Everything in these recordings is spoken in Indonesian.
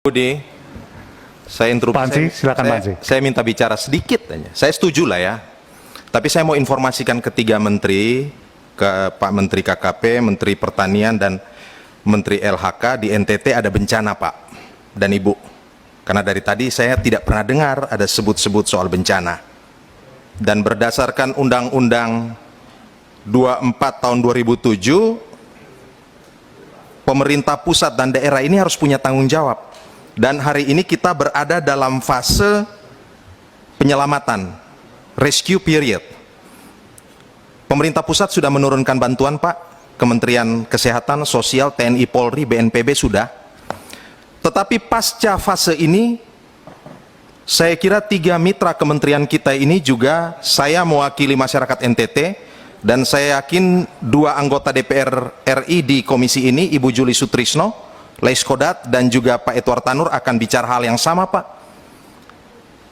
Budi, saya interupsi. Pak Ansy, silakan Pak Ansy. Saya minta bicara sedikit aja. Saya setuju lah ya. Tapi saya mau informasikan ketiga menteri, ke Pak Menteri KKP, Menteri Pertanian, dan Menteri LHK di NTT ada bencana Pak dan Ibu. Karena dari tadi saya tidak pernah dengar ada sebut-sebut soal bencana. Dan berdasarkan Undang-Undang 24 tahun 2007, pemerintah pusat dan daerah ini harus punya tanggung jawab. Dan hari ini kita berada dalam fase penyelamatan, rescue period. Pemerintah pusat sudah menurunkan bantuan Pak, Kementerian Kesehatan, Sosial, TNI, Polri, BNPB sudah. Tetapi pasca fase ini, saya kira tiga mitra kementerian kita ini juga, saya mewakili masyarakat NTT, dan saya yakin dua anggota DPR RI di komisi ini, Ibu Juli Sutrisno, Laiskodat, dan juga Pak Edward Tanur akan bicara hal yang sama Pak.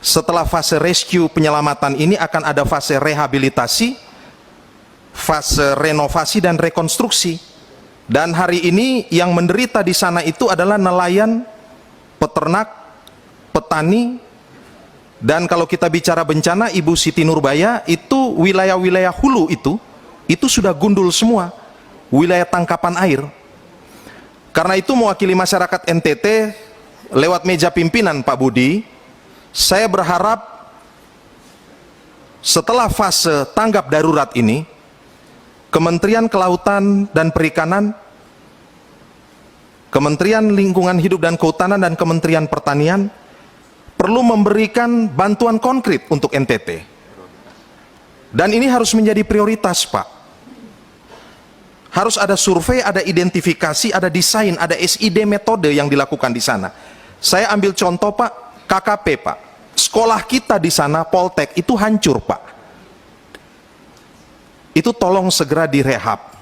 Setelah fase rescue penyelamatan ini akan ada fase rehabilitasi, fase renovasi dan rekonstruksi. Dan hari ini yang menderita di sana itu adalah nelayan, peternak, petani, dan kalau kita bicara bencana, Ibu Siti Nurbaya, itu wilayah-wilayah hulu itu sudah gundul semua, wilayah tangkapan air. Karena itu mewakili masyarakat NTT lewat meja pimpinan Pak Budi, saya berharap setelah fase tanggap darurat ini, Kementerian Kelautan dan Perikanan, Kementerian Lingkungan Hidup dan Kehutanan, dan Kementerian Pertanian perlu memberikan bantuan konkret untuk NTT. Dan ini harus menjadi prioritas Pak. Harus ada survei, ada identifikasi, ada desain, ada SID metode yang dilakukan di sana. Saya ambil contoh Pak, KKP Pak. Sekolah kita di sana, Poltek, itu hancur Pak. Itu tolong segera direhab.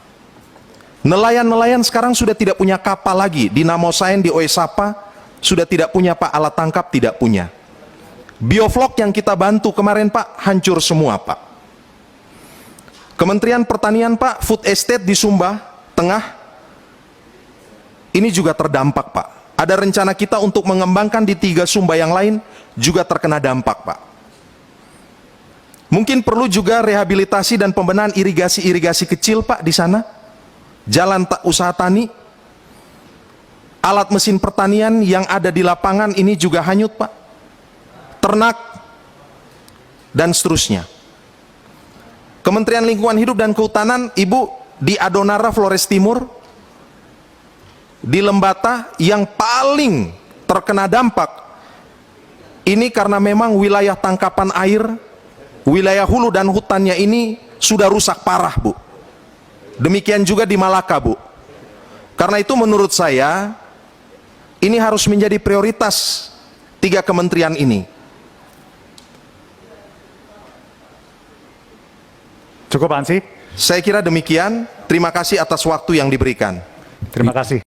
Nelayan-nelayan sekarang sudah tidak punya kapal lagi. Di Namosain, di Oesapa, sudah tidak punya Pak, alat tangkap tidak punya. Bioflok yang kita bantu kemarin Pak, hancur semua Pak. Kementerian Pertanian Pak, food estate di Sumba Tengah, ini juga terdampak Pak. Ada rencana kita untuk mengembangkan di 3 Sumba yang lain, juga terkena dampak Pak. Mungkin perlu juga rehabilitasi dan pembenahan irigasi-irigasi kecil Pak di sana. Jalan usaha tani, alat mesin pertanian yang ada di lapangan ini juga hanyut Pak. Ternak, dan seterusnya. Kementerian Lingkungan Hidup dan Kehutanan, Ibu, di Adonara Flores Timur, di Lembata, yang paling terkena dampak ini karena memang wilayah tangkapan air, wilayah hulu dan hutannya ini sudah rusak parah Bu. Demikian juga di Malaka Bu. Karena itu menurut saya ini harus menjadi prioritas 3 kementerian ini. Cukup Ansy? Saya kira demikian. Terima kasih atas waktu yang diberikan. Terima kasih.